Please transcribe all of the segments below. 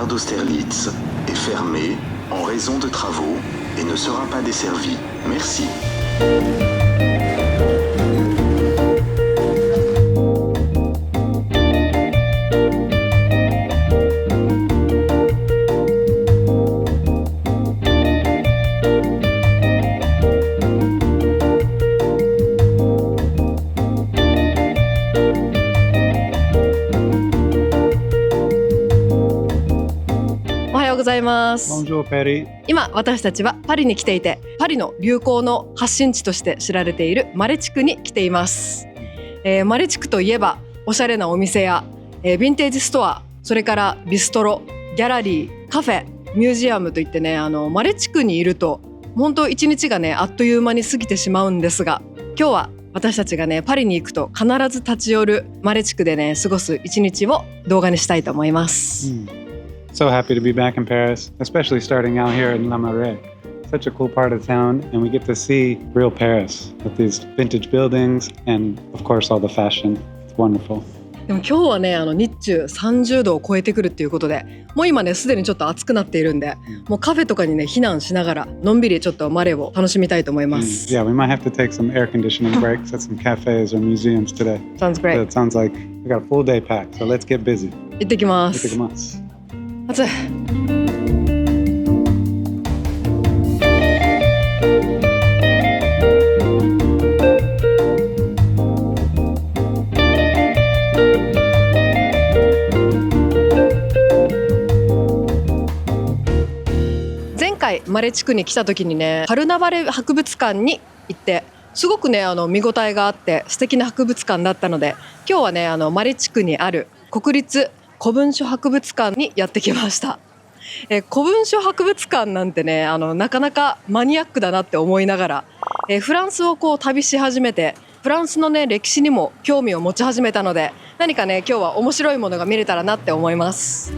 gare d'Austerlitz est fermée en raison de travaux et ne sera pas desservie. Merci.おはようございます。 Bonjour, Perry. 今私たちはパリに来ていて、パリの流行の発信地として知られているマレ地区に来ています。マレ地区といえばおしゃれなお店や、ヴィンテージストア、それからビストロ、ギャラリー、カフェ、ミュージアムといってね、マレ地区にいると本当一日がねあっという間に過ぎてしまうんですが、今日は私たちがねパリに行くと必ず立ち寄るマレ地区でね過ごす一日を動画にしたいと思います。So happy to be back in Paris, especially starting out here in La Marais. Such a cool part of town, and we get to see real Paris with these vintage buildings and, of course, all the fashion. It's wonderful. でも今日はね日中30度を超えてくるっていうことで、もう今ねすでにちょっと暑くなっているんで、もうカフェとかにね避難しながらのんびりちょっとマレを楽しみたいと思います。Yeah, we might have to take some air conditioning breaks at some cafes or museums today. Sounds great. So it sounds like we got a full day packed, so let's get busy. 行ってきま Let's す。 take a month. 暑い。前回マレ地区に来た時にね、カルナバレ博物館に行って、すごくね見応えがあって素敵な博物館だったので、今日はねマレ地区にある国立古文書博物館にやってきました。古文書博物館なんてねなかなかマニアックだなって思いながら、フランスをこう旅し始めて、フランスのね歴史にも興味を持ち始めたので、何かね今日は面白いものが見れたらなって思います。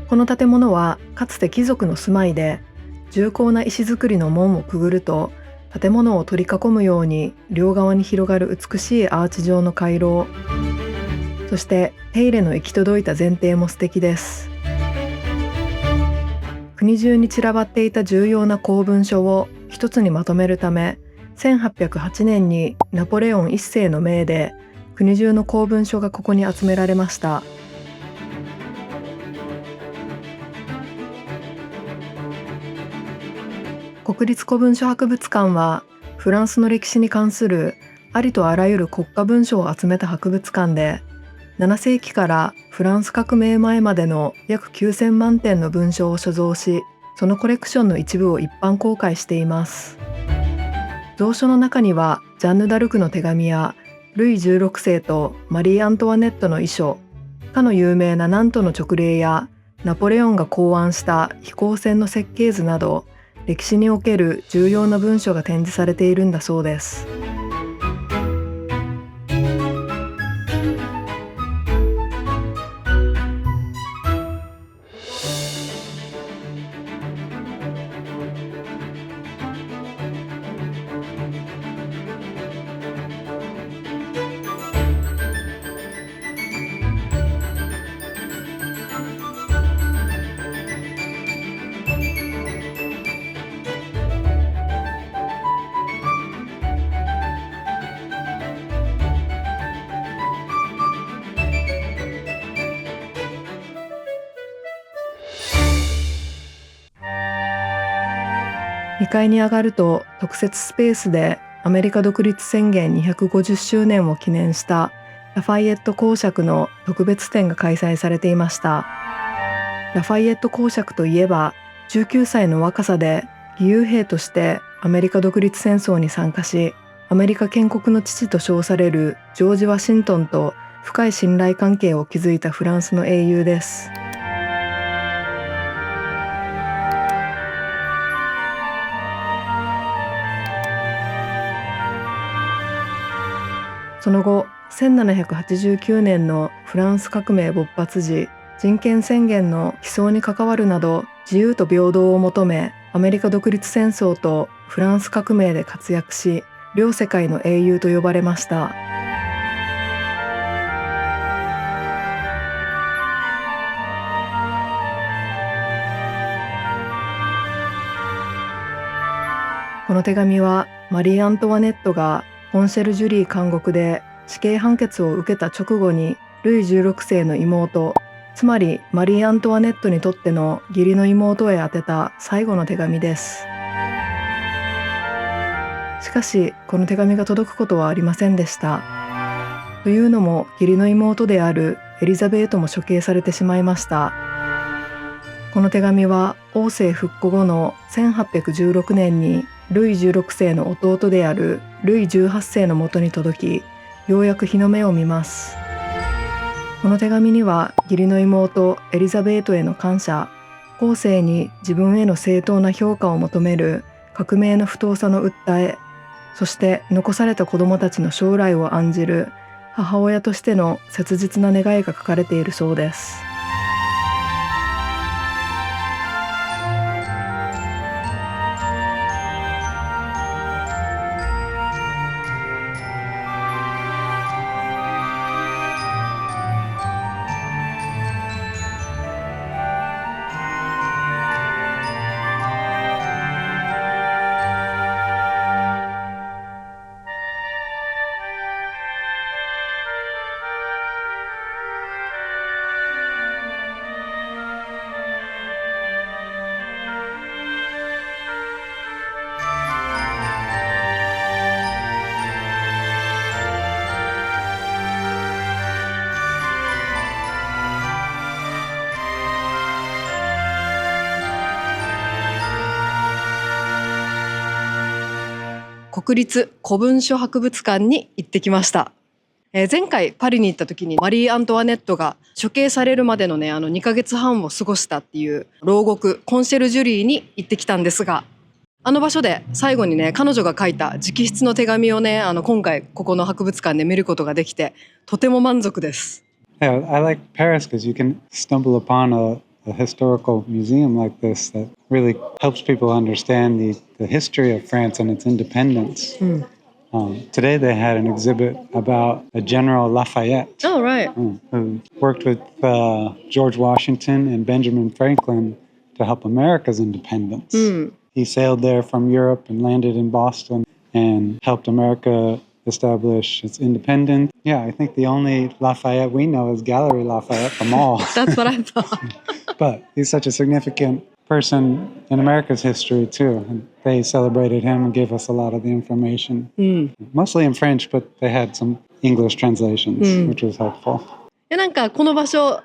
この建物はかつて貴族の住まいで、重厚な石造りの門をくぐると建物を取り囲むように両側に広がる美しいアーチ状の回廊、そして手入れの行き届いた前庭も素敵です。国中に散らばっていた重要な公文書を一つにまとめるため、1808年にナポレオン一世の命で国中の公文書がここに集められました。国立古文書博物館はフランスの歴史に関するありとあらゆる国家文書を集めた博物館で、7世紀からフランス革命前までの約9000万点の文書を所蔵し、そのコレクションの一部を一般公開しています。蔵書の中にはジャンヌ・ダルクの手紙やルイ16世とマリー・アントワネットの遺書、かの有名なナントの勅令やナポレオンが考案した飛行船の設計図など、歴史における重要な文書が展示されているんだそうです。2階に上がると特設スペースでアメリカ独立宣言250周年を記念したラファイエット公爵の特別展が開催されていました。ラファイエット公爵といえば19歳の若さで義勇兵としてアメリカ独立戦争に参加し、アメリカ建国の父と称されるジョージ・ワシントンと深い信頼関係を築いたフランスの英雄です。その後、1789年のフランス革命勃発時、人権宣言の起草に関わるなど自由と平等を求め、アメリカ独立戦争とフランス革命で活躍し、両世界の英雄と呼ばれました。この手紙はマリー・アントワネットがコンシェルジュリー監獄で死刑判決を受けた直後にルイ16世の妹、つまりマリー・アントワネットにとっての義理の妹へ宛てた最後の手紙です。しかしこの手紙が届くことはありませんでした。というのも義理の妹であるエリザベートも処刑されてしまいました。この手紙は王政復古後の1816年にルイ16世の弟であるルイ18世のもとに届き、ようやく日の目を見ます。この手紙には義理の妹エリザベートへの感謝、後世に自分への正当な評価を求める革命の不当さの訴え、そして残された子供たちの将来を案じる母親としての切実な願いが書かれているそうです。国立古文書博物館に行ってきました。前回パリに行った時にマリー・アントワネットが処刑されるまでのね2ヶ月半を過ごしたっていう牢獄コンシェルジュリーに行ってきたんですが、あの場所で最後にね彼女が書いた直筆の手紙をね今回ここの博物館で見ることができてとても満足です。Yeah, I like Paris because you can stumble upon a historical museum like this that really helps people understand the history of France and its independence. Today they had an exhibit about a General Lafayette, who worked with George Washington and Benjamin Franklin to help America's independence. He sailed there from Europe and landed in Boston and helped America establish its independence. Yeah, I think the only Lafayette we know is Gallery Lafayette, the mall. That's what I thought. But he's such a significant person in America's history too. And they celebrated him and gave us a lot of the information. Mostly in French, but they had some English translations, which was helpful. なんかこの場所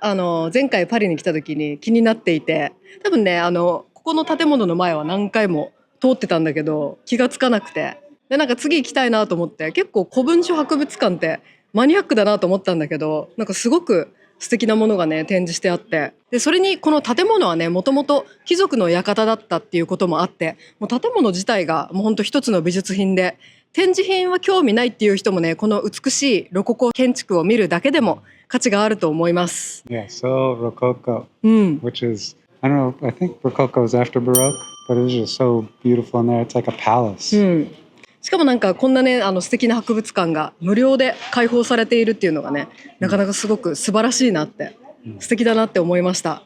前回パリに来た時に気になっていて、多分ねここの建物の前は何回も通ってたんだけど気がつかなくて、でなんか次行きたいなと思って、結構古文書博物館ってマニアックだなと思ったんだけど、なんかすごく素敵なものがね展示してあって、でそれにこの建物はねもともと貴族の館だったっていうこともあって、もう建物自体がもうほんと一つの美術品で、展示品は興味ないっていう人もねこの美しいロココ建築を見るだけでも価値があると思います。Yeah, so Rococo, which is, I don't know, I think Rococo is after Baroque, but it's just so beautiful in there. It's like a palace. しかもなんかこんなね素敵な博物館が無料で開放されているっていうのがねなかなかすごく素晴らしいなって、素敵だなって思いました。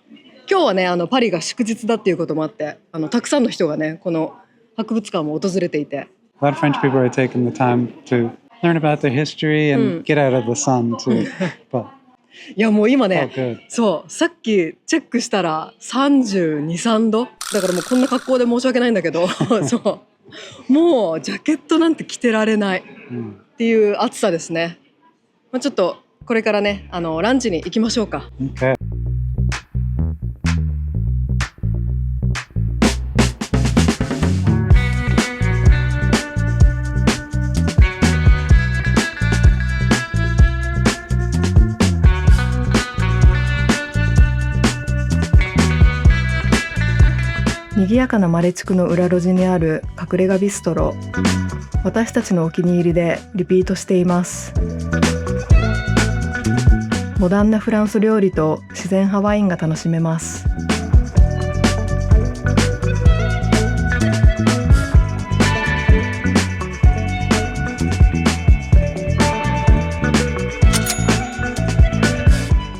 今日はねパリが祝日だっていうこともあってたくさんの人がねこの博物館も訪れていて、A lot of French people are taking the time to learn about their history and get out of the sun too. But いやもう今ね、 good. そうさっきチェックしたら32、3度だからもうこんな格好で申し訳ないんだけどそうもうジャケットなんて着てられないっていう暑さですね。ちょっとこれからねランチに行きましょうか。Okay. 賑やかなマレ地区の裏路地にある隠れ家ビストロ、私たちのお気に入りでリピートしています。モダンなフランス料理と自然派ワインが楽しめます。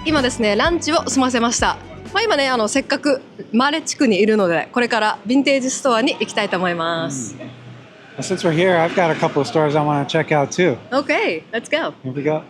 今ですねランチを済ませました。今ねせっかくマレ地区にいるのでこれからヴィンテージストアに行きたいと思います。Well, since we're here, I've got a couple of stores I want to check out too. Okay, let's go. Here we go.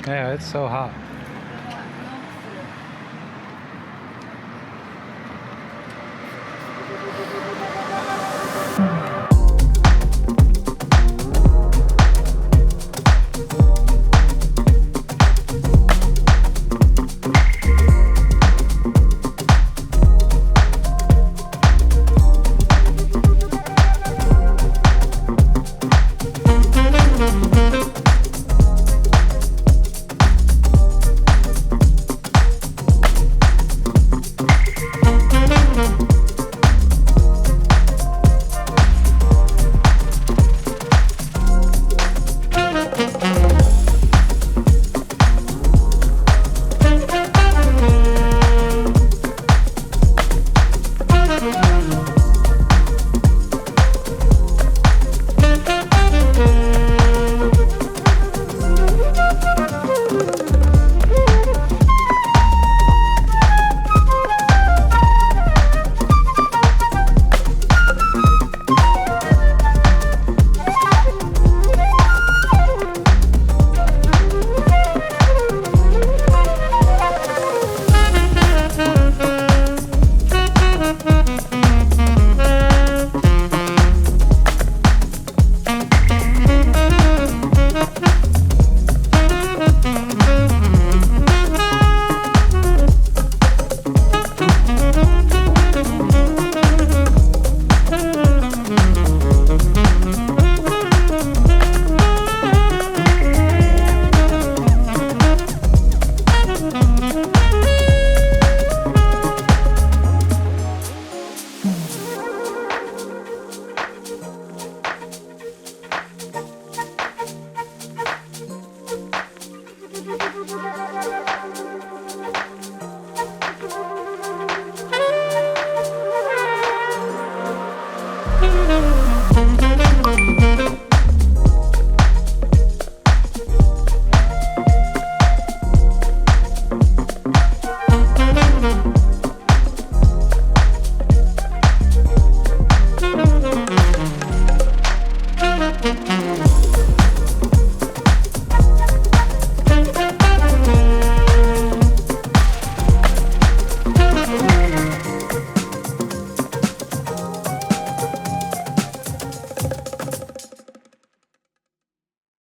Yeah, it's so hot.